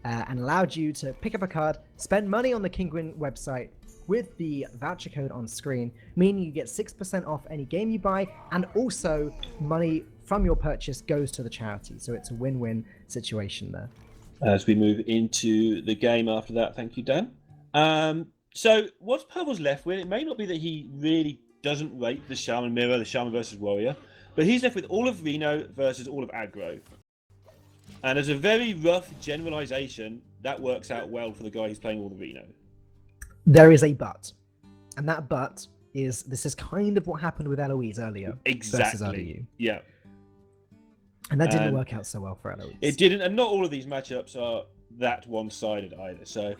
and allowed you to pick up a card, spend money on the Kinguin website with the voucher code on screen, meaning you get 6% off any game you buy, and also money from your purchase goes to the charity. So it's a win-win situation there. As we move into the game after that, thank you, Dan. So what Pavel's left with, it may not be that he really doesn't rate the Shaman Mirror, the Shaman versus Warrior, but he's left with all of Reno versus all of Aggro. And as a very rough generalization, that works out well for the guy who's playing all the Reno. There is a but. And that but is, this is kind of what happened with Eloise earlier. Exactly. Versus RDU. Yeah. And that didn't work out so well for Eloise. It didn't, and not all of these matchups are that one-sided either. So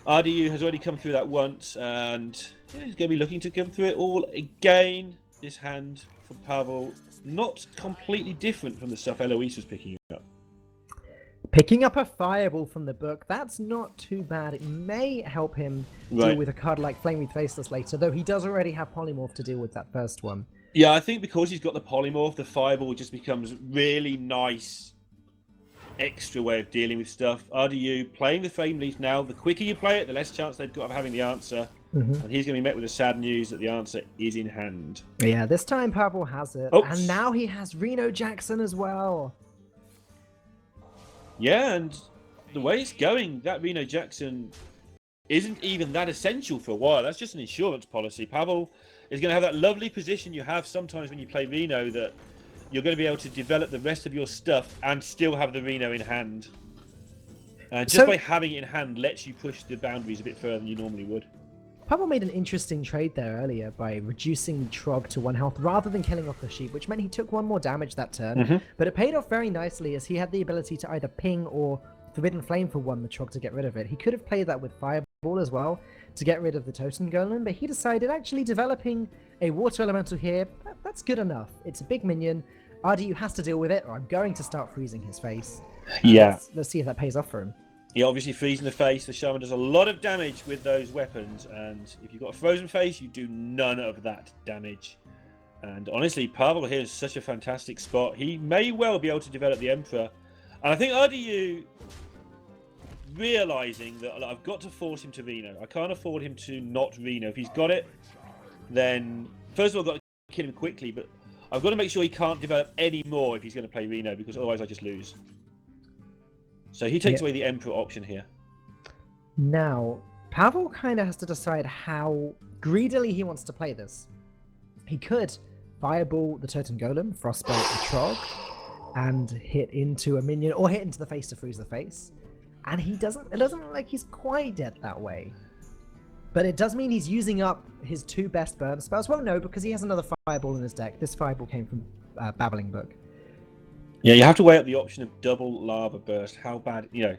RDU has already come through that once, and he's going to be looking to come through it all again. This hand for Pavel, not completely different from the stuff Eloise was picking up. Picking up a Fireball from the book, that's not too bad. It may help him deal with a card like Flaming Faceless later, though he does already have Polymorph to deal with that first one. Yeah, I think because he's got the Polymorph, the Fireball just becomes really nice extra way of dealing with stuff. RDU playing the Flame Leaf now, the quicker you play it, the less chance they've got of having the answer. And he's going to be met with the sad news that the answer is in hand. Yeah, this time Pavel has it. Oops. And now he has Reno Jackson as well. Yeah, and the way it's going, that Reno Jackson isn't even that essential for a while. That's just an insurance policy. Pavel is going to have that lovely position you have sometimes when you play Reno, that you're going to be able to develop the rest of your stuff and still have the Reno in hand. And just by having it in hand lets you push the boundaries a bit further than you normally would. Pavel made an interesting trade there earlier by reducing Trog to 1 health rather than killing off the sheep, which meant he took 1 more damage that turn. But it paid off very nicely as he had the ability to either ping or Forbidden Flame for 1 the Trog to get rid of it. He could have played that with Fireball as well to get rid of the Totem Golem, but he decided actually developing a Water Elemental here, that's good enough. It's a big minion. RDU has to deal with it, or I'm going to start freezing his face. Yeah. Let's see if that pays off for him. He obviously freezing the face. The Shaman does a lot of damage with those weapons, and if you've got a frozen face, you do none of that damage. And honestly, Pavel here is such a fantastic spot. He may well be able to develop the Emperor. And I think RDU realizing that I've got to force him to Reno. I can't afford him to not Reno. If he's got it, then first of all, I've got to kill him quickly, but I've got to make sure he can't develop any more if he's going to play Reno, because otherwise I just lose. So he takes away the Emperor option here. Now, Pavel kind of has to decide how greedily he wants to play this. He could Fireball the Totem Golem, Frostbolt the Trog, and hit into a minion, or hit into the face to freeze the face. And it doesn't look like he's quite dead that way. But it does mean he's using up his 2 best burn spells. Well, no, because he has another Fireball in his deck. This Fireball came from Babbling Book. Yeah, you have to weigh up the option of double Lava Burst. How bad, I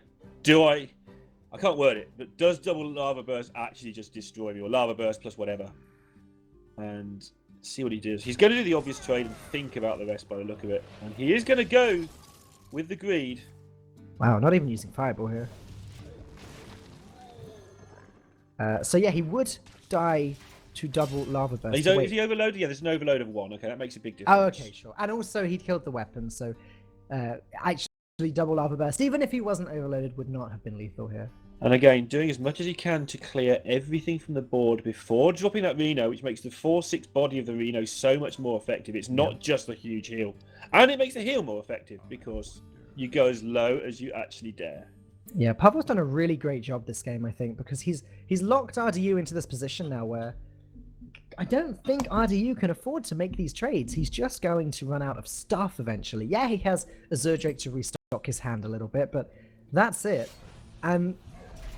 can't word it, but does double Lava Burst actually just destroy me? Or Lava Burst plus whatever? And see what he does. He's going to do the obvious trade and think about the rest by the look of it. And he is going to go with the greed. Wow, not even using Fireball here. So yeah, he would die to double Lava Burst. Is he overloaded? Yeah, there's an overload of 1. Okay, that makes a big difference. Oh, okay, sure. And also, he'd killed the weapon, so actually double Lava Burst, even if he wasn't overloaded, would not have been lethal here. And again, doing as much as he can to clear everything from the board before dropping that Reno, which makes the 4/6 body of the Reno so much more effective. It's not just a huge heal. And it makes the heal more effective, because you go as low as you actually dare. Yeah, Pavel's done a really great job this game, I think, because he's locked RDU into this position now where I don't think RDU can afford to make these trades. He's just going to run out of stuff eventually. Yeah, he has Azure Drake to restock his hand a little bit, but that's it. And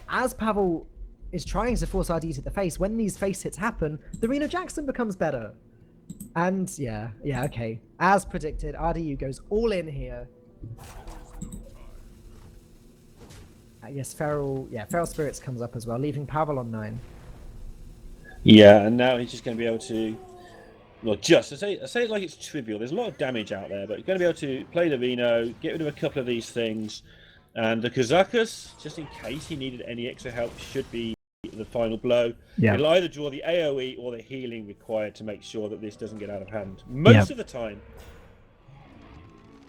as Pavel is trying to force RDU to the face, when these face hits happen, the Reno Jackson becomes better. And yeah, okay. As predicted, RDU goes all in here. Yes, Feral Spirits comes up as well, leaving Pavel on 9. Yeah, and now he's just going to be able to, well, I say it like it's trivial. There's a lot of damage out there, but he's going to be able to play the Reno, get rid of a couple of these things, and the Kazakus, just in case he needed any extra help, should be the final blow. Yeah. It'll either draw the AoE or the healing required to make sure that this doesn't get out of hand. Most of the time.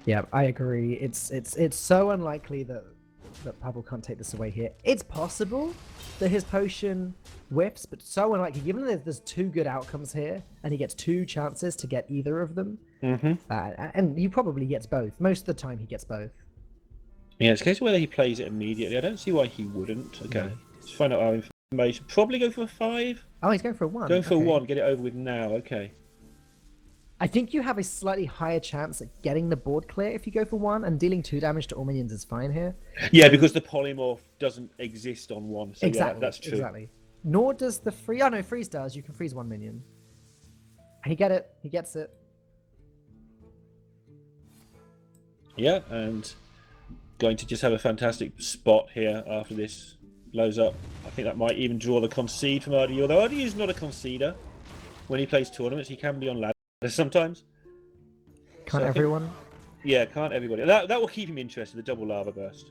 Yeah, I agree. It's so unlikely that that Pavel can't take this away here. It's possible that his potion whiffs, but so unlikely. Given that there's two good outcomes here, and he gets two chances to get either of them, and he probably gets both. Most of the time, he gets both. Yeah, it's a case of whether he plays it immediately. I don't see why he wouldn't. Okay, No. let's find out our information. Probably go for a 5. Oh, he's going for a 1. Going for okay. 1, get it over with now. Okay. I think you have a slightly higher chance at getting the board clear if you go for 1, and dealing 2 damage to all minions is fine here. Yeah, because the polymorph doesn't exist on 1. So Exactly, yeah, that's true. Exactly. Nor does the freeze. Oh no, freeze does. You can freeze 1 minion. He gets it. Yeah, and going to just have a fantastic spot here after this blows up. I think that might even draw the concede from RDU. Although RDU is not a conceder when he plays tournaments, he can be on ladder sometimes. Can't everyone? Yeah, can't everybody. That will keep him interested, the double lava burst.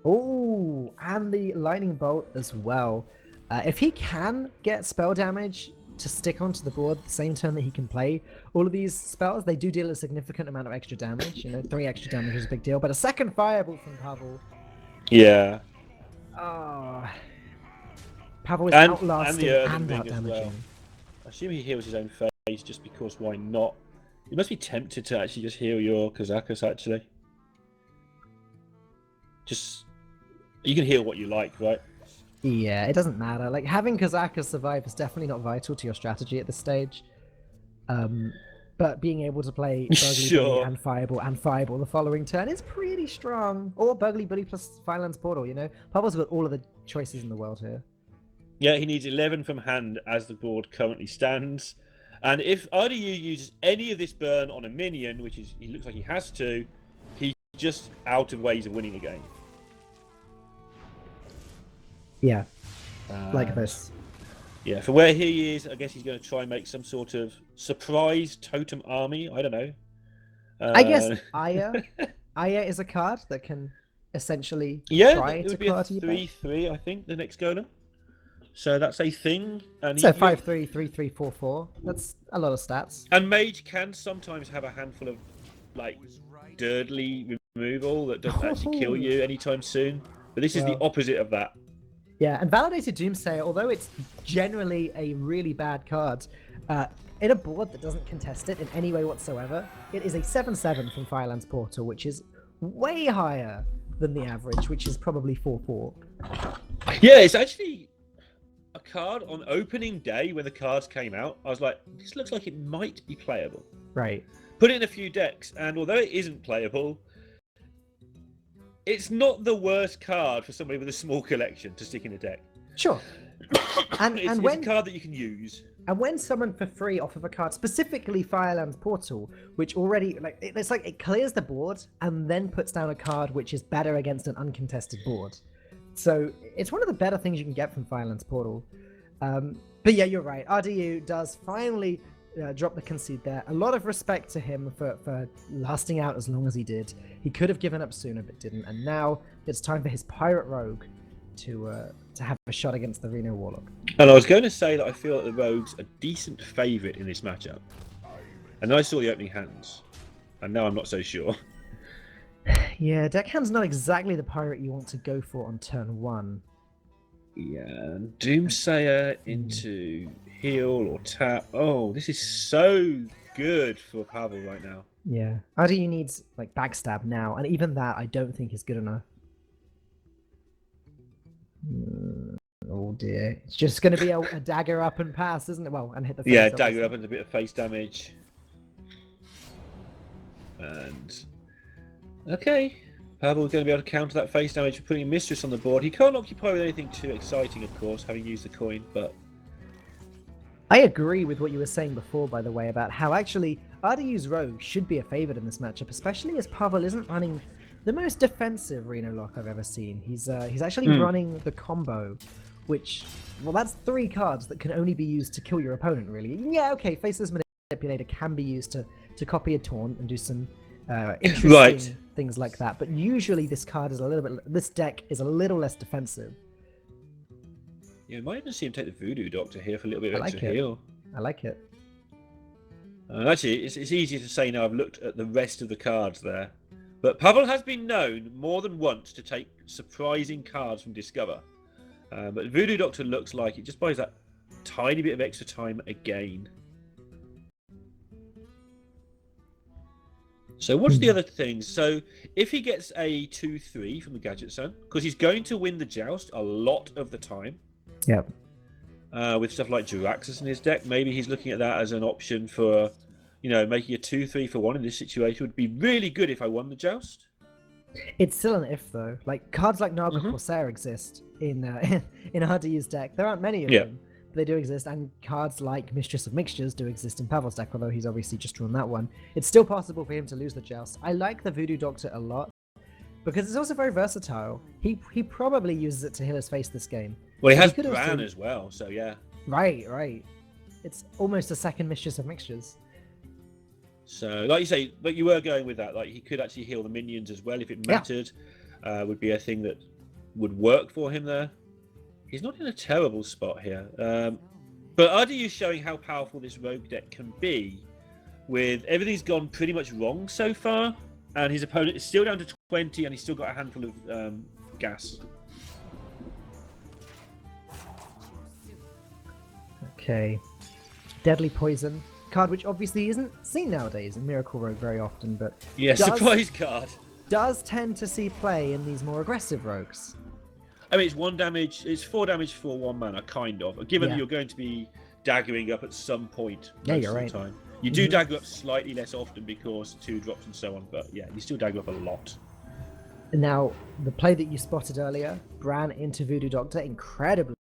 Oh, and the lightning bolt as well. If he can get spell damage to stick onto the board the same turn that he can play all of these spells, they do deal a significant amount of extra damage. 3 extra damage is a big deal. But a second firebolt from Pavel. Yeah. Oh. Pavel is And outlasting the Earthen and Ring out as damaging. well. I assume he heals his own face just because why not? You must be tempted to actually just heal your Kazakus, actually. You can heal what you like, right? Yeah, it doesn't matter. Like, having Kazakus survive is definitely not vital to your strategy at this stage. But being able to play Burgly Bully and Fireball the following turn is pretty strong. Or Burgly Bully plus Firelands Portal, Pavel's got all of the choices in the world here. Yeah, he needs 11 from hand as the board currently stands. And if RDU uses any of this burn on a minion, which is he looks like he has to, he's just out of ways of winning the game. Yeah, like this. Yeah, for where he is, I guess he's going to try and make some sort of surprise totem army. I don't know. I guess Aya is a card that can essentially try it to would be a party 3/3, I think, the next golem. So that's a thing. And so 5/3, 3/3, 4/4. That's a lot of stats. And Mage can sometimes have a handful of like Durdly removal that doesn't actually kill you anytime soon. But this is the opposite of that. Yeah, and Validated Doomsayer, although it's generally a really bad card, in a board that doesn't contest it in any way whatsoever, it is a 7/7 from Firelands Portal, which is way higher than the average, which is probably 4/4. Yeah, it's actually a card on opening day when the cards came out. I was like, this looks like it might be playable. Right. Put it in a few decks, and although it isn't playable, it's not the worst card for somebody with a small collection to stick in a deck. Sure. And it's a card that you can use. And when summoned for free off of a card, specifically Firelands Portal, which already it's like it clears the board and then puts down a card which is better against an uncontested board. So it's one of the better things you can get from Firelands Portal. But yeah, you're right. RDU does finally drop the concede there. A lot of respect to him for lasting out as long as he did. He could have given up sooner but didn't. And now it's time for his Pirate Rogue to have a shot against the Reno Warlock. And I was going to say that I feel that the Rogue's a decent favourite in this matchup. And then I saw the opening hands. And now I'm not so sure. Yeah, deckhand's not exactly the pirate you want to go for on turn 1. Yeah, Doomsayer into heal or tap. Oh, this is so good for Pavel right now. Yeah. RDU needs like backstab now, and even that I don't think is good enough. Oh dear. It's just going to be a dagger up and pass, isn't it? Well, and hit the face. Yeah, dagger up and a bit of face damage. And okay. Pavel's going to be able to counter that face damage for putting a Mistress on the board. He can't occupy with anything too exciting, of course, having used the coin, but... I agree with what you were saying before, by the way, about how actually RDU's Rogue should be a favourite in this matchup, especially as Pavel isn't running the most defensive Reno Lock I've ever seen. He's actually running the combo, which, well, that's 3 cards that can only be used to kill your opponent, really. Yeah, okay, Faceless Manipulator can be used to copy a taunt and do some interesting things like that, but usually this deck is a little less defensive. Yeah, might even see him take the Voodoo Doctor here for a little bit of extra heal. I like it. Actually, it's easy to say now I've looked at the rest of the cards there. But Pavel has been known more than once to take surprising cards from Discover. But Voodoo Doctor looks like it just buys that tiny bit of extra time again. So what's the other things? So if he gets a 2-3 from the Gadget Son, because he's going to win the joust a lot of the time. Yep. With stuff like Jiraxxus in his deck, maybe he's looking at that as an option for, making a 2-3 for 1 in this situation would be really good if I won the joust. It's still an if though. Like cards like Naga Corsair exist in RDU's deck. There aren't many of them. They do exist, and cards like Mistress of Mixtures do exist in Pavel's deck, although he's obviously just drawn that one. It's still possible for him to lose the joust. I like the Voodoo Doctor a lot, because it's also very versatile. He probably uses it to heal his face this game. Well, he has Bran as well, so yeah. Right. It's almost a second Mistress of Mixtures. So, like you say, but you were going with that. Like, he could actually heal the minions as well if it mattered. Would be a thing that would work for him there. He's not in a terrible spot here. But RDU showing how powerful this rogue deck can be with everything's gone pretty much wrong so far, and his opponent is still down to 20 and he's still got a handful of gas. Okay. Deadly Poison. Card which obviously isn't seen nowadays in Miracle Rogue very often, but yeah, surprise card. Does tend to see play in these more aggressive rogues. I mean, it's 1 damage. It's 4 damage for 1 mana, kind of. Given that you're going to be daggering up at some point most of the time. You do dagger up slightly less often because 2 drops and so on, but yeah, you still dagger up a lot. Now, the play that you spotted earlier, Bran into Voodoo Doctor, incredibly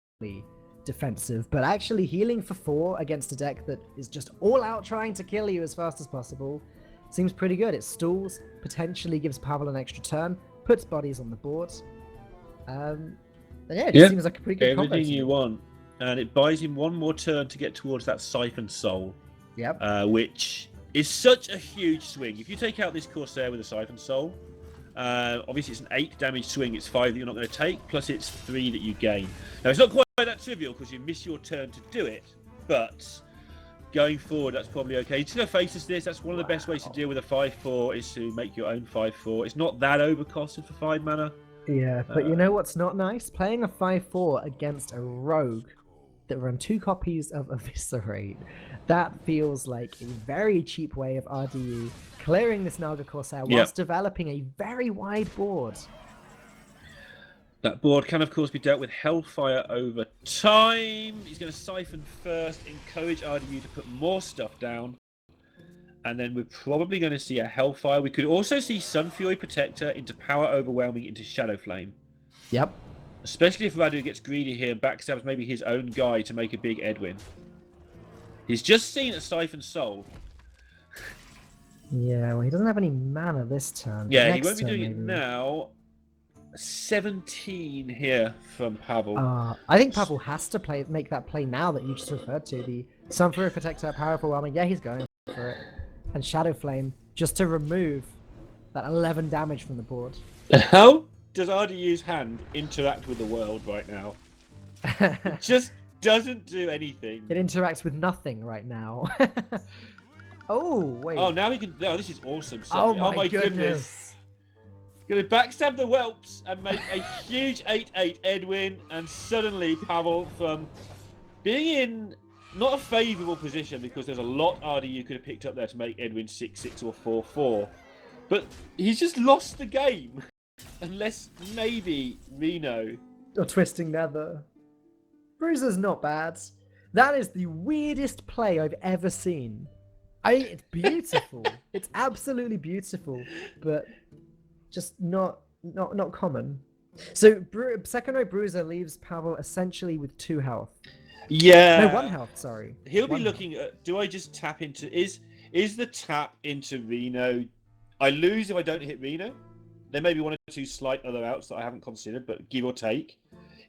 defensive, but actually healing for 4 against a deck that is just all out trying to kill you as fast as possible seems pretty good. It stalls, potentially gives Pavel an extra turn, puts bodies on the board. It just seems like a pretty good combo. Everything you want, and it buys him 1 more turn to get towards that Siphon Soul. Yep. Which is such a huge swing. If you take out this Corsair with a Siphon Soul, obviously it's an 8 damage swing. It's 5 that you're not going to take, plus it's 3 that you gain. Now it's not quite that trivial because you miss your turn to do it, but going forward that's probably okay. He's going to face this. That's one of the best ways to deal with a 5/4 is to make your own 5/4. It's not that overcosted for 5 mana. Yeah, but you know what's not nice? Playing a 5/4 against a rogue that run 2 copies of Eviscerate. That feels like a very cheap way of RDU clearing this Naga Corsair whilst developing a very wide board. That board can, of course, be dealt with Hellfire over time. He's going to Siphon first, encourage RDU to put more stuff down. And then we're probably going to see a Hellfire. We could also see Sunfury Protector into Power Overwhelming into Shadow Flame. Yep. Especially if Radu gets greedy here and backstabs maybe his own guy to make a big Edwin. He's just seen a Siphon Soul. Yeah, well, he doesn't have any mana this turn. Yeah, he won't be doing it now. 17 here from Pavel. I think Pavel has to make that play now that you just referred to. The Sunfury Protector, Power Overwhelming. Yeah, he's going for it. And Shadow Flame, just to remove that 11 damage from the board. How does RDU's hand interact with the world right now? It just doesn't do anything. It interacts with nothing right now. Oh, wait. Oh, now he can... Oh, this is awesome. Oh my goodness. Going to backstab the Whelps and make a huge 8/8 Edwin, and suddenly Pavel, from being in not a favourable position because there's a lot RDU could have picked up there to make Edwin 6/6 or 4/4, but he's just lost the game. Unless maybe Reno or Twisting Nether. Bruiser's not bad. That is the weirdest play I've ever seen. It's beautiful. It's absolutely beautiful, but just not common. So second row Bruiser leaves Pavel essentially with 2 health. Yeah. No, 1 health, sorry. He'll be looking at, do I just tap into... Is the tap into Reno... I lose if I don't hit Reno? There may be 1 or 2 slight other outs that I haven't considered, but give or take.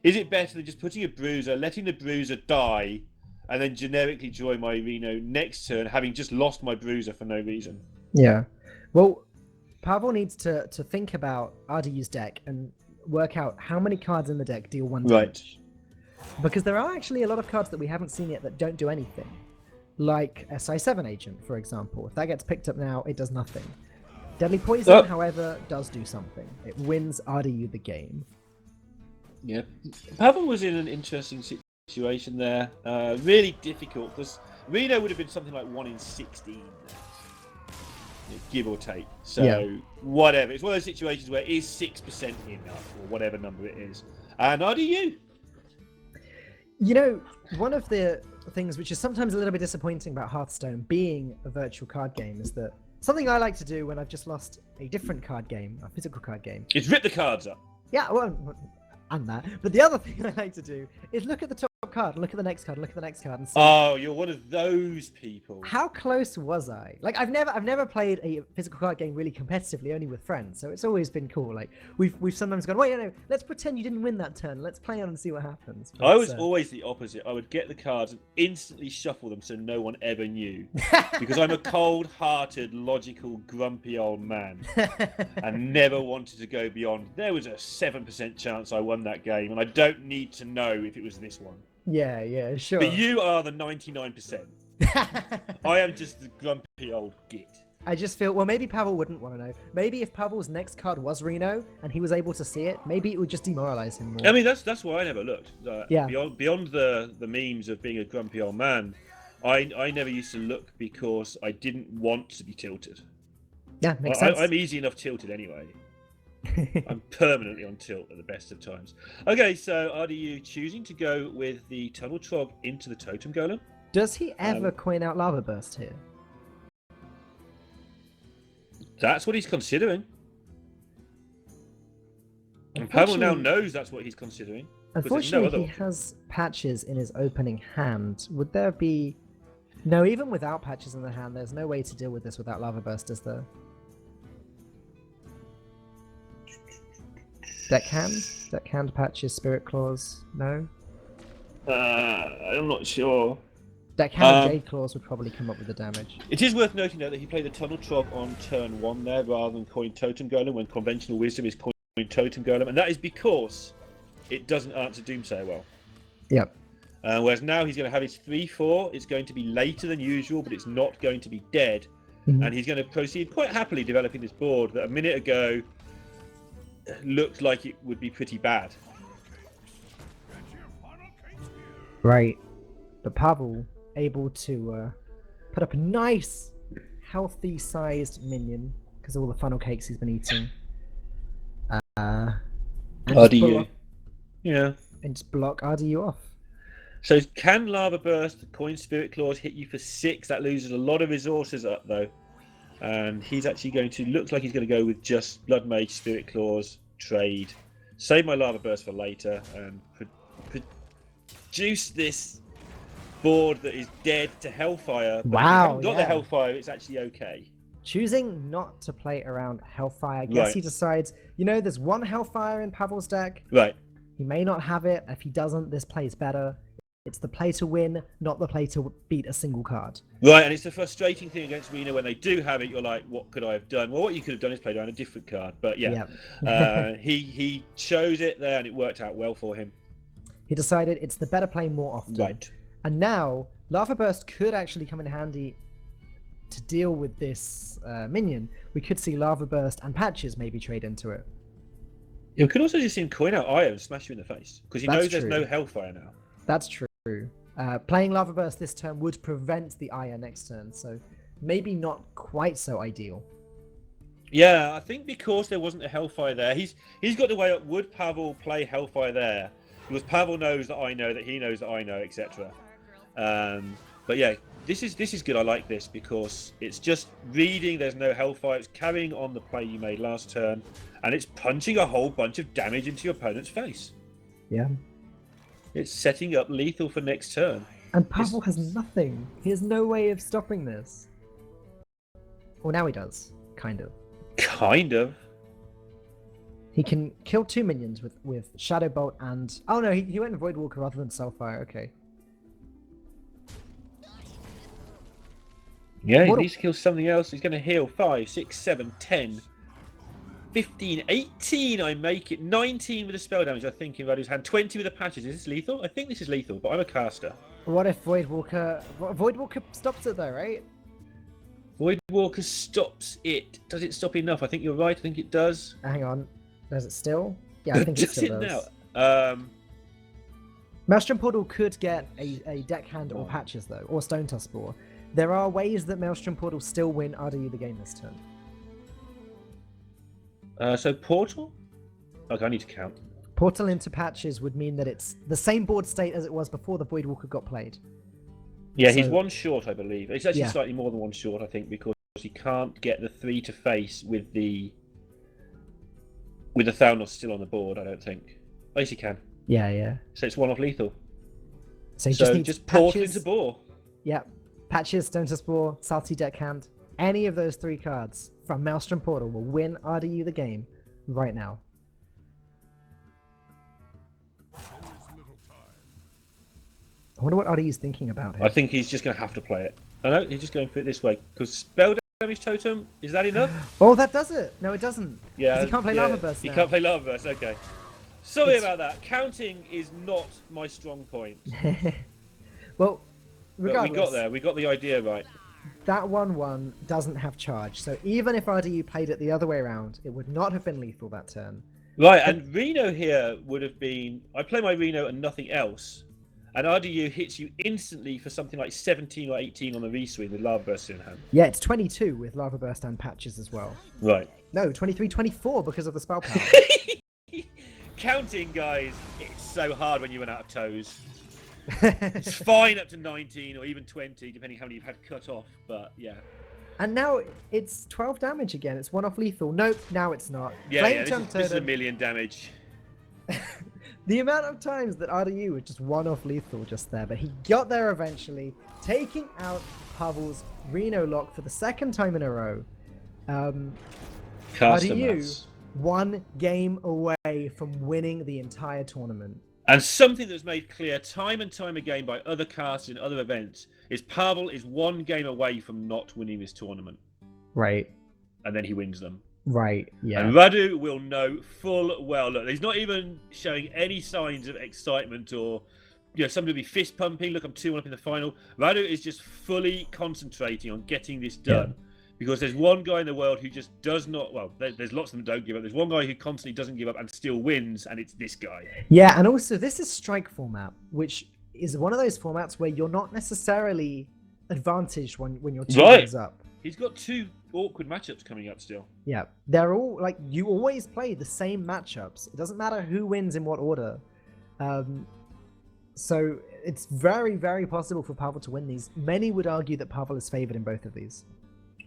Is it better than just putting a Bruiser, letting the Bruiser die, and then generically drawing my Reno next turn, having just lost my Bruiser for no reason? Yeah. Well, Pavel needs to think about RDU's deck and work out how many cards in the deck deal 1 damage. Because there are actually a lot of cards that we haven't seen yet that don't do anything. Like SI7 Agent, for example. If that gets picked up now, it does nothing. Deadly Poison, however, does do something. It wins RDU the game. Yeah, Pavel was in an interesting situation there. Really difficult because Reno would have been something like 1 in 16, give or take. So whatever. It's one of those situations where is 6% enough, or whatever number it is. And RDU. You know, one of the things which is sometimes a little bit disappointing about Hearthstone being a virtual card game is that something I like to do when I've just lost a different card game, a physical card game, is rip the cards up. Yeah, well, and that. But the other thing I like to do is look at the top card, and look at the next card, and look at the next card, and see. Oh, you're one of those people. How close was I? Like, I've never played a physical card game really competitively, only with friends. So it's always been cool. Like, we've sometimes gone, wait, no, let's pretend you didn't win that turn. Let's play on and see what happens. But, I was always the opposite. I would get the cards and instantly shuffle them so no one ever knew, because I'm a cold-hearted, logical, grumpy old man, and never wanted to go beyond. There was a 7% chance I won that game, and I don't need to know if it was this one. Yeah, sure. But you are the 99%. I am just the grumpy old git. I just feel, well, maybe Pavel wouldn't want to know. Maybe if Pavel's next card was Reno and he was able to see it, maybe it would just demoralize him more. I mean, that's why I never looked. Yeah. Beyond the memes of being a grumpy old man, I never used to look because I didn't want to be tilted. Yeah, makes sense. I'm easy enough tilted anyway. I'm permanently on tilt at the best of times. Okay, so RDU choosing to go with the Tunnel Trog into the Totem Golem. Does he ever coin out Lava Burst here? That's what he's considering. And Pavel now knows that's what he's considering. Unfortunately, he has patches in his opening hand. Would there be... No, even without patches in the hand, there's no way to deal with this without Lava Burst, is there? Deckhand patches, Spirit Claws, no? I'm not sure. Deckhand Jade Claws would probably come up with the damage. It is worth noting though that he played the Tunnel Trog on turn 1 there rather than coin Totem Golem, when conventional wisdom is coin Totem Golem, and that is because it doesn't answer Doomsayer well. Yep. Whereas now he's going to have his 3/4. It's going to be later than usual, but it's not going to be dead. And he's going to proceed quite happily developing this board that a minute ago looked like it would be pretty bad. Right. But Pavel able to put up a nice, healthy-sized minion because of all the funnel cakes he's been eating. RDU. Yeah. And just block RDU off. So can Lava Burst, Coin Spirit Claws hit you for 6? That loses a lot of resources up though. And he's actually going to, looks like he's going to go with just Blood Mage, Spirit Claws, trade. Save my Lava Burst for later and produce this board that is dead to Hellfire. But wow, if you haven't got the Hellfire, it's actually okay. Choosing not to play around Hellfire. I guess he decides, you know, there's one Hellfire in Pavel's deck. Right. He may not have it. If he doesn't, this plays better. It's the play to win, not the play to beat a single card. Right, and it's the frustrating thing against Reno when they do have it. You're like, what could I have done? Well, what you could have done is played around a different card. But yeah, he chose it there, and it worked out well for him. He decided it's the better play more often. Right. And now Lava Burst could actually come in handy to deal with this minion. We could see Lava Burst and Patches maybe trade into it. Yeah, we could also just see him coin out Io and smash you in the face because he knows there's no Hellfire now. That's true. Playing Lava Burst this turn would prevent the Aya next turn, so maybe not quite so ideal. Yeah, I think because there wasn't a Hellfire there, he's got to weigh up, would Pavel play Hellfire there? Because Pavel knows that I know, that he knows that I know, etc. But yeah, this is good. I like this because it's just reading there's no Hellfire, it's carrying on the play you made last turn, and it's punching a whole bunch of damage into your opponent's face. Yeah. It's setting up lethal for next turn. And Pavel has nothing. He has no way of stopping this. Well, now he does. Kind of. Kind of. He can kill 2 minions with Shadow Bolt and... Oh no, he went Voidwalker rather than Soulfire. Okay. Yeah, he needs to kill something else. He's going to heal 5, 6, 7, 10... 15, 18, I make it. 19 with the spell damage, I think, in Radu's hand. 20 with the patches. Is this lethal? I think this is lethal, but I'm a caster. What if Voidwalker... Voidwalker stops it though, right? Voidwalker stops it. Does it stop enough? I think you're right. I think it does. Hang on. Does it still? Yeah, I think it Does still it does. now? Maelstrom Portal could get a deckhand or patches, though, or Stone Tusk Spore. There are ways that Maelstrom Portal still win RDU the game this turn. So Portal? Okay, I need to count. Portal into patches would mean that it's the same board state as it was before the Voidwalker got played. Yeah, he's So- one short, I believe. It's actually Yeah. slightly more than one short, I think, because he can't get the 3 to face with the Thalnos still on the board, I don't think. At least he can. Yeah. So it's one off lethal. So he So just needs just Portal patches. into Boar. Yeah, patches, Stone Tusk Spore, Salty Deckhand. Any of those 3 cards from Maelstrom Portal will win RDU the game right now. I wonder what RDU's thinking about I here. think he's just going to have to play it. I know, he's just going for it this way. Because spell damage totem, is that enough? Oh, that does it! No, it doesn't. Yeah. 'Cause he can't play yeah, Lava Burst He now. can't play Lava Burst, okay. Sorry It's- about that. Counting is not my strong point. Well, But regardless, we got there. We got the idea right. that 1/1 doesn't have charge. So even if RDU played it the other way around, it would not have been lethal that turn. Right, and Reno here would have been... I play my Reno and nothing else. And RDU hits you instantly for something like 17 or 18 on the reswing with Lava Burst in hand. Yeah, it's 22 with Lava Burst and patches as well. Right. No, 23, 24 because of the spell power. Counting, guys, it's so hard when you run out of toes. It's fine up to 19 or even 20, depending how many you've had cut off. But yeah. And now it's 12 damage again. It's one off lethal. Nope, now it's not. Yeah, Flame yeah, Chunk this is a Totem. million damage. The amount of times that RDU was just one off lethal just there, but he got there eventually, taking out Pavel's Reno lock for the second time in a row. Caster RDU mass. 1 game away from winning the entire tournament. And something that's made clear time and time again by other casters in other events is Pavel is 1 game away from not winning this tournament. Right. And then he wins them. Right. Yeah. And Radu will know full well. Look, he's not even showing any signs of excitement or, somebody will be fist pumping. Look, I'm 2-1 up in the final. Radu is just fully concentrating on getting this done. Yeah. Because there's one guy in the world who just does not. Well, there's lots of them don't give up. There's one guy who constantly doesn't give up and still wins, and it's this guy. Yeah, and also this is strike format, which is one of those formats where you're not necessarily advantaged when you're 2 Right. games up. He's got 2 awkward matchups coming up still. Yeah, they're all like you always play the same matchups. It doesn't matter who wins in what order. So it's very, very possible for Pavel to win these. Many would argue that Pavel is favored in both of these.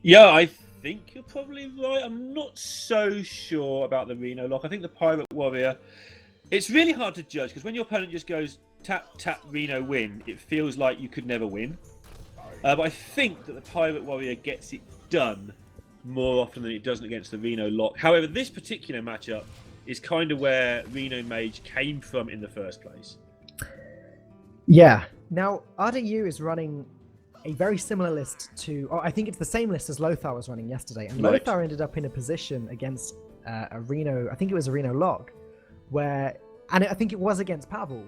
Yeah, I think you're probably right. I'm not so sure about the Reno lock. I think the Pirate Warrior. It's really hard to judge because when your opponent just goes tap, tap, Reno, win, it feels like you could never win. But I think that the Pirate Warrior gets it done more often than it doesn't against the Reno lock. However, this particular matchup is kind of where Reno Mage came from in the first place. Yeah. Now, RDU is running a very similar list to... Oh, I think it's the same list as Lothar was running yesterday. And Right. Lothar ended up in a position against a Reno... I think it was a Reno lock, where... And I think it was against Pavel,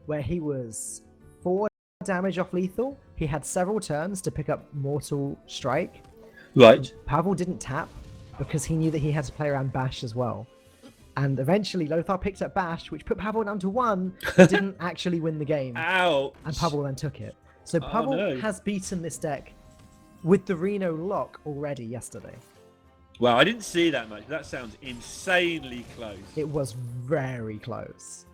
where he was 4 damage off lethal. He had several turns to pick up Mortal Strike. Right. Pavel didn't tap because he knew that he had to play around Bash as well. And eventually Lothar picked up Bash, which put Pavel down to 1, but didn't actually win the game. Ouch. And Pavel then took it. So Oh, Pavel no. has beaten this deck with the Reno lock already yesterday. Wow, I didn't see that much. That sounds insanely close. It was very close.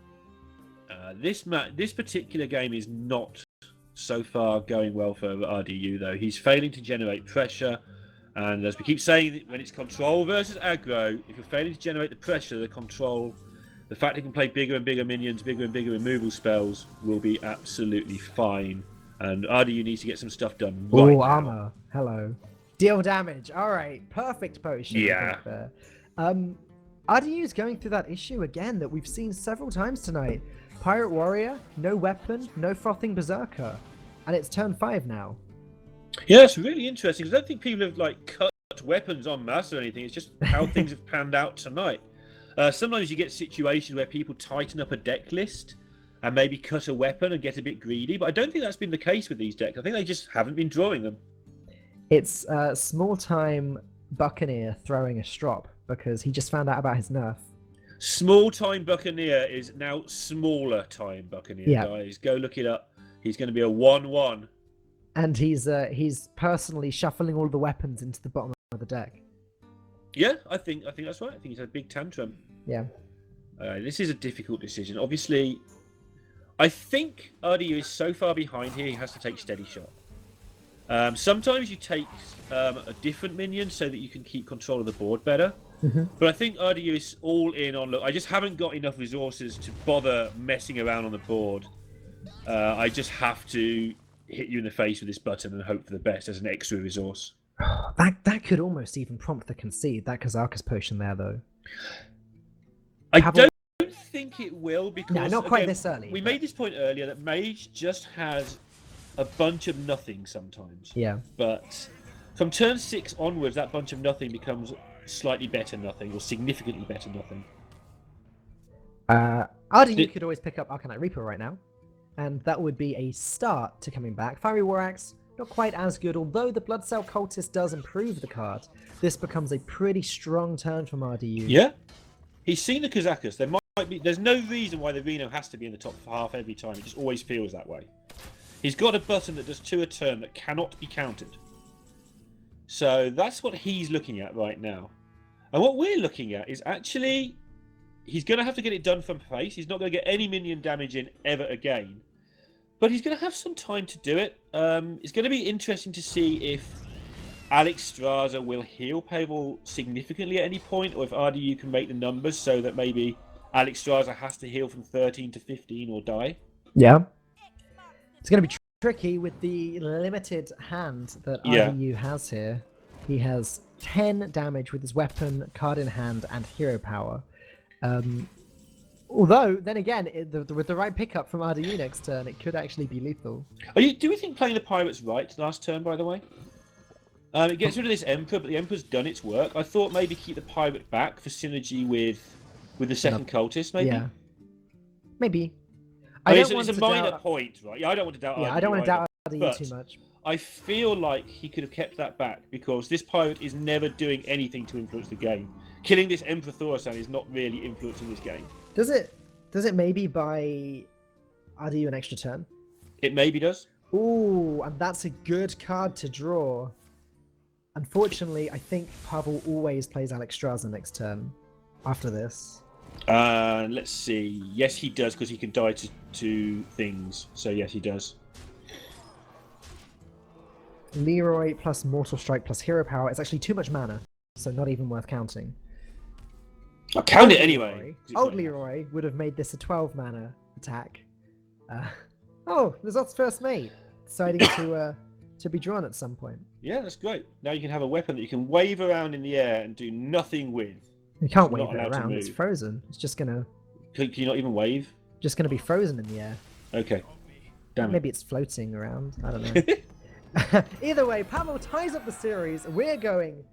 This particular game is not so far going well for RDU though. He's failing to generate pressure, and as we keep saying, when it's control versus aggro, if you're failing to generate the pressure, the control, the fact he can play bigger and bigger minions, bigger and bigger removal spells will be absolutely fine. And RDU needs to get some stuff done right Oh, now. armor. Hello. Deal damage. All right. Perfect potion. I Yeah. think there. RDU is going through that issue again that we've seen several times tonight. Pirate Warrior, no weapon, no frothing berserker. And it's turn 5 now. Yeah, it's really interesting. 'Cause I don't think people have cut weapons en masse or anything. It's just how things have panned out tonight. Sometimes you get situations where people tighten up a deck list and maybe cut a weapon and get a bit greedy, but I don't think that's been the case with these decks. I think they just haven't been drawing them. It's small-time Buccaneer throwing a strop because he just found out about his nerf. Small time Buccaneer is now smaller time Buccaneer, Yeah. guys. Go look it up. He's going to be a 1/1. And he's personally shuffling all the weapons into the bottom of the deck. Yeah, I think that's right. I think he's had a big tantrum. Yeah. This is a difficult decision. Obviously, I think RDU is so far behind here, he has to take steady shot. Sometimes you take a different minion so that you can keep control of the board better. Mm-hmm. But I think RDU is all in on, look, I just haven't got enough resources to bother messing around on the board. I just have to hit you in the face with this button and hope for the best as an extra resource. That could almost even prompt the concede, that Kazakus potion there, though. I don't think it will, because no, not quite again, this early. We made this point earlier that Mage just has a bunch of nothing sometimes. Yeah. But from turn 6 onwards, that bunch of nothing becomes slightly better nothing, or significantly better nothing. RDU could always pick up Arcanite Reaper right now, and that would be a start to coming back. Fiery War Axe, not quite as good, although the Blood Cell Cultist does improve the card. This becomes a pretty strong turn from RDU. Yeah. He's seen the Kazakus. There's no reason why the Reno has to be in the top half every time. It just always feels that way. He's got a button that does 2 a turn that cannot be countered. So that's what he's looking at right now. And what we're looking at is actually, he's going to have to get it done from face. He's not going to get any minion damage in ever again. But he's going to have some time to do it. It's going to be interesting to see if Alex Straza will heal Pavel significantly at any point, or if RDU can make the numbers so that maybe Alex Straza has to heal from 13 to 15 or die. Yeah. It's going to be tricky with the limited hand that RDU has here. He has 10 damage with his weapon, card in hand, and hero power. Although, then again, with the right pickup from RDU next turn, it could actually be lethal. Do we think playing the Pirates right last turn, by the way? It gets rid of this Emperor, but the Emperor's done its work. I thought maybe keep the Pirate back for synergy with the second Cultist, maybe? Yeah. Maybe. It's a minor point, right? Yeah, I don't want to doubt RDU. Yeah, I don't want to doubt RDU too much. I feel like he could have kept that back, because this Pirate is never doing anything to influence the game. Killing this Emperor Thaurissan is not really influencing this game. Does it maybe buy RDU an extra turn? It maybe does. Ooh, and that's a good card to draw. Unfortunately, I think Pavel always plays Alex Straza next turn after this. Let's see. Yes, he does, because he can die to things. So yes, he does. Leroy plus Mortal Strike plus Hero Power. It's actually too much mana, so not even worth counting. I'll count it anyway. Old Leroy would have made this a 12 mana attack. Oh, Lazot's first mate deciding to be drawn at some point. Yeah, that's great. Now you can have a weapon that you can wave around in the air and do nothing with. You can't wave it around. It's frozen. It's just gonna. Can you not even wave? Just gonna be frozen in the air. Okay. Damn it. Maybe it's floating around. I don't know. Either way, Pavel ties up the series. We're going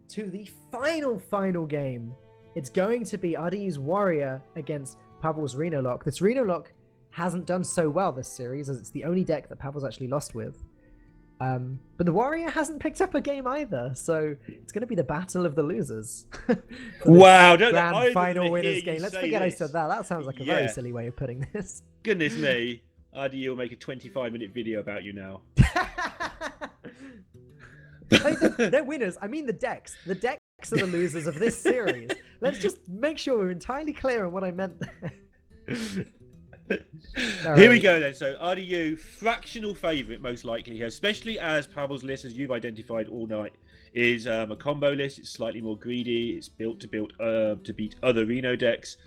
to the final game. It's going to be RDU's Warrior against Pavel's Reno Lock. This Reno Lock hasn't done so well this series, as it's the only deck that Pavel's actually lost with. But the Warrior hasn't picked up a game either, so it's going to be the battle of the losers. Wow, grand final winners game. Let's forget I said that. That sounds like a very silly way of putting this. Goodness me. RDU will make a 25-minute video about you now. They're winners. I mean the decks. The decks are the losers of this series. Let's just make sure we're entirely clear on what I meant there. Here we go then. So RDU, fractional favourite most likely here, especially as Pavel's list, as you've identified all night, is a combo list. It's slightly more greedy. It's built to beat other Reno decks.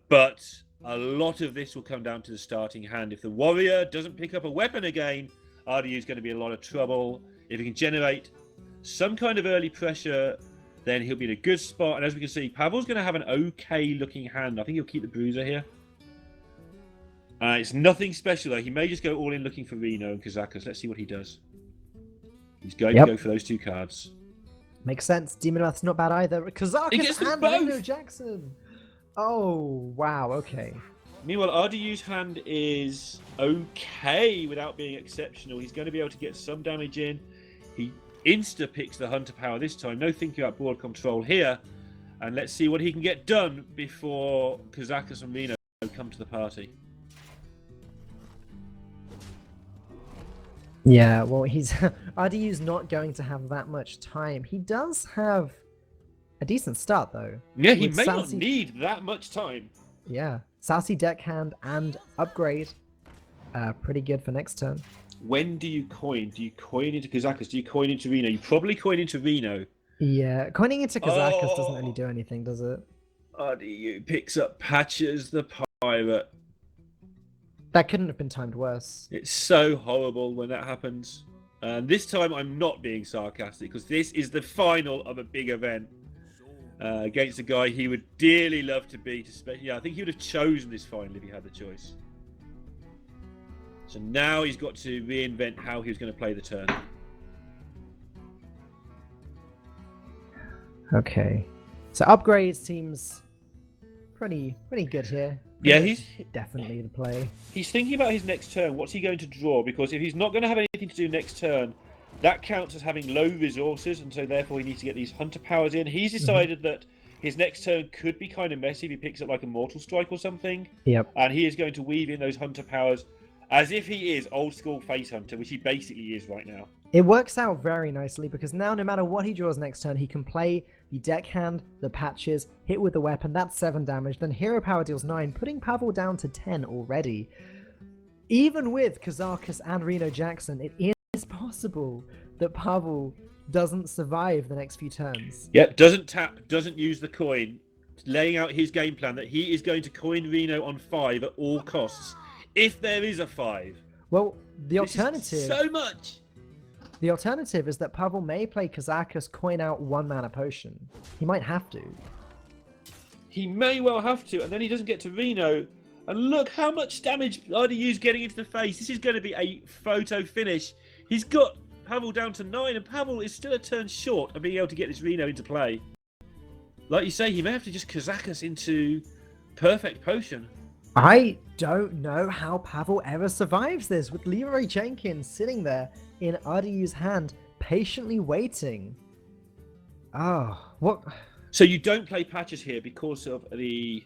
But a lot of this will come down to the starting hand. If the Warrior doesn't pick up a weapon again, RDU is going to be in a lot of trouble. If he can generate some kind of early pressure, then he'll be in a good spot. And as we can see, Pavel's going to have an okay looking hand. I think he'll keep the Bruiser here. It's nothing special though. He may just go all in looking for Reno and Kazakus. Let's see what he does. He's going to go for those two cards. Makes sense. Demon Wrath's not bad either. Kazakus and Reno Jackson. Oh, wow. Okay. Meanwhile, RDU's hand is okay without being exceptional. He's going to be able to get some damage in. insta picks the Hunter power this time. No thinking about board control here. And let's see what he can get done before Kazakus and Reno come to the party. Yeah, well, he's RDU's not going to have that much time. He does have a decent start, though. Yeah, he with may not need that much time. Yeah, Sassy Deckhand and Upgrade. Pretty good for next turn. When do you coin? Do you coin into Kazakus? Do you coin into Reno? You probably coin into Reno. Yeah, coining into Kazakus doesn't really do anything, does it? RDU picks up Patches the Pirate. That couldn't have been timed worse. It's so horrible when that happens. And this time I'm not being sarcastic because this is the final of a big event against a guy he would dearly love to beat. Yeah, I think he would have chosen this final if he had the choice. So now he's got to reinvent how he was going to play the turn. Okay. So Upgrade seems pretty good here. Yeah, he's definitely the play. He's thinking about his next turn. What's he going to draw? Because if he's not going to have anything to do next turn, that counts as having low resources, and so therefore he needs to get these Hunter powers in. He's decided that his next turn could be kind of messy if he picks up like a Mortal Strike or something. Yep. And he is going to weave in those Hunter powers as if he is old school Face Hunter, which he basically is right now. It works out very nicely because now no matter what he draws next turn, he can play the Deckhand, the Patches, hit with the weapon, that's 7 damage, then Hero Power deals 9, putting Pavel down to 10 already. Even with Kazakus and Reno Jackson, it is possible that Pavel doesn't survive the next few turns. Yep, doesn't tap, doesn't use the coin, laying out his game plan that he is going to coin Reno on 5 at all costs, if there is a 5. Well, the This is alternative... so much! The alternative is that Pavel may play Kazakus, coin out 1 mana potion. He might have to. He may well have to, and then he doesn't get to Reno. And look how much damage RDU's getting into the face. This is going to be a photo finish. He's got Pavel down to 9, and Pavel is still a turn short of being able to get this Reno into play. Like you say, he may have to just Kazakus into perfect potion. I don't know how Pavel ever survives this, with Leroy Jenkins sitting there in RDU's hand, patiently waiting. Oh, what? So you don't play Patches here because of the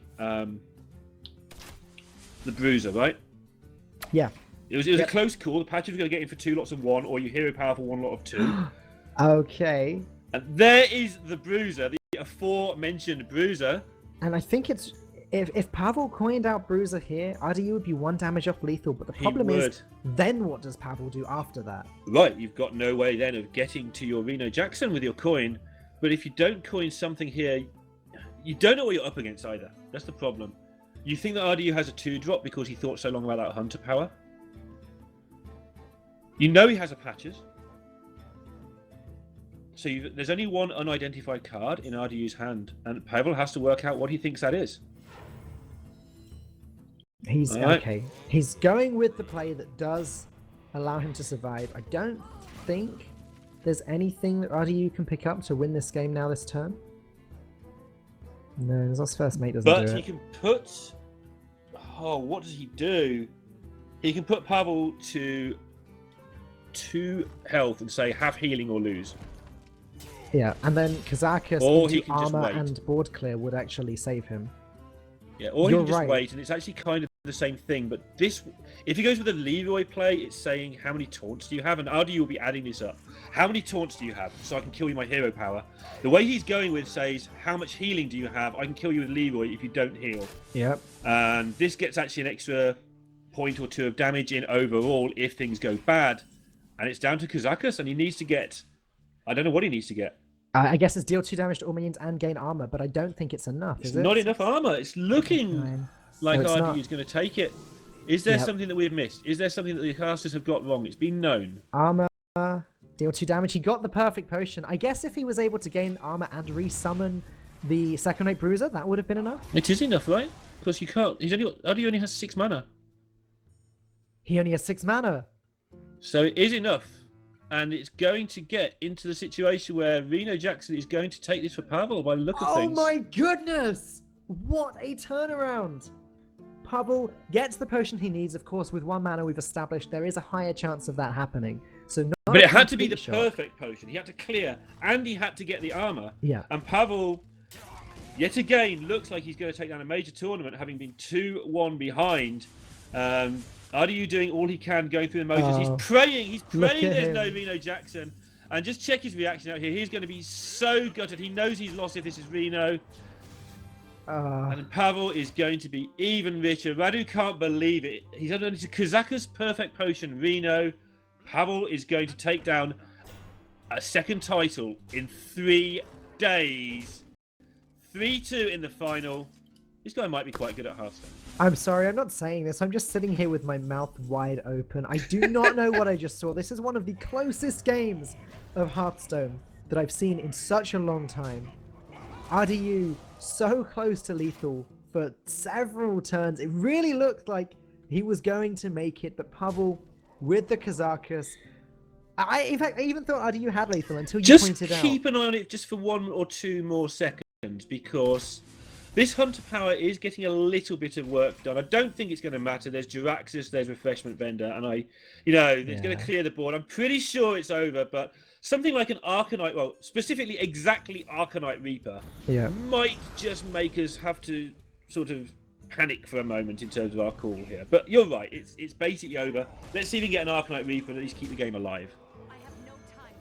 Bruiser, right? Yeah. It was a close call. The Patches were going to get in for 2 lots of 1, or you Hero Power for 1 lot of 2. Okay. And there is the Bruiser, the aforementioned Bruiser. And I think it's... If Pavel coined out Bruiser here, RDU would be 1 damage off lethal, but the problem is, then what does Pavel do after that? Right, you've got no way then of getting to your Reno Jackson with your coin, but if you don't coin something here, you don't know what you're up against either. That's the problem. You think that RDU has a 2-drop because he thought so long about that Hunter power. You know he has a Patches. So there's only 1 unidentified card in RDU's hand, and Pavel has to work out what he thinks that is. He's okay. He's going with the play that does allow him to survive. I don't think there's anything that RDU can pick up to win this game now this turn. No, his first mate doesn't do it. But he can put... Oh, what does he do? He can put Pavel to 2 health and say, have healing or lose. Yeah, and then Kazakus Or he into can just armor wait. and board clear would actually save him. Yeah, or he You're can just right. wait, and it's actually kind of the same thing. But this, if he goes with a Leroy play, it's saying how many taunts do you have, and RDU will be adding this up. How many taunts do you have, so I can kill you with my hero power? The way he's going with says, how much healing do you have? I can kill you with Leroy if you don't heal. Yep. And this gets actually an extra point or 2 of damage in overall if things go bad. And it's down to Kazakus, and he needs to get... I don't know what he needs to get. I guess it's deal 2 damage to all minions and gain armor, but I don't think it's enough, It's is it? not enough armor. It's looking like No, it's RDU is going to take it. Is there Yep. something that we've missed? Is there something that the casters have got wrong? It's been known. Armor, deal 2 damage. He got the perfect potion. I guess if he was able to gain armor and resummon the second rate bruiser, that would have been enough. It is enough, right? Because you can't. RDU only has 6 mana. He only has 6 mana. So it is enough. And it's going to get into the situation where Reno Jackson is going to take this for Pavel by the look of things. Oh my goodness! What a turnaround! Pavel gets the potion he needs, of course, with 1 mana we've established there is a higher chance of that happening. So not But a it had to be the complete shock. perfect potion. He had to clear, and he had to get the armor. Yeah. And Pavel, yet again, looks like he's going to take down a major tournament, having been 2-1 behind. RDU doing all he can, going through the motions. Oh, He's praying there's him. no Reno Jackson. And just check his reaction out here. He's going to be so gutted. He knows he's lost if this is Reno. And Pavel is going to be even richer. Radu can't believe it. He's under Kazaka's perfect potion, Reno. Pavel is going to take down a second title in 3 days. 3-2 in the final. This guy might be quite good at Hearthstone. I'm sorry, I'm not saying this. I'm just sitting here with my mouth wide open. I do not know what I just saw. This is one of the closest games of Hearthstone that I've seen in such a long time. RDU so close to lethal for several turns. It really looked like he was going to make it, but Pavel with the Kazakus. In fact, I even thought RDU had lethal until you pointed out. Just keep an eye on it just for 1 or 2 more seconds, because this Hunter Power is getting a little bit of work done. I don't think it's going to matter. There's Jiraxis, there's Refreshment Vendor, and it's going to clear the board. I'm pretty sure it's over, but something like an Arcanite, well, specifically exactly Arcanite Reaper, might just make us have to sort of panic for a moment in terms of our call here. But you're right, it's basically over. Let's see if we can get an Arcanite Reaper and at least keep the game alive.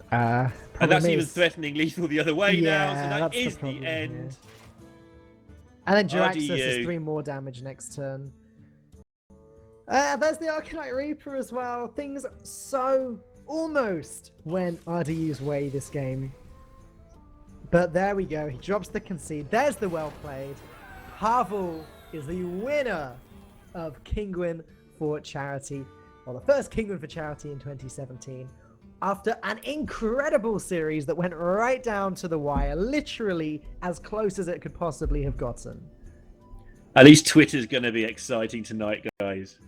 And that's even threatening lethal the other way now, so that is the end. Yeah. And then Jiraxis RDU. is 3 more damage next turn. There's the Arcanite Reaper as well. Things so almost went RDU's way this game. But there we go. He drops the concede. There's the well played. Pavel is the winner of Kinguin for charity. Well, the first Kinguin for charity in 2017. After an incredible series that went right down to the wire, literally as close as it could possibly have gotten. At least Twitter's going to be exciting tonight, guys.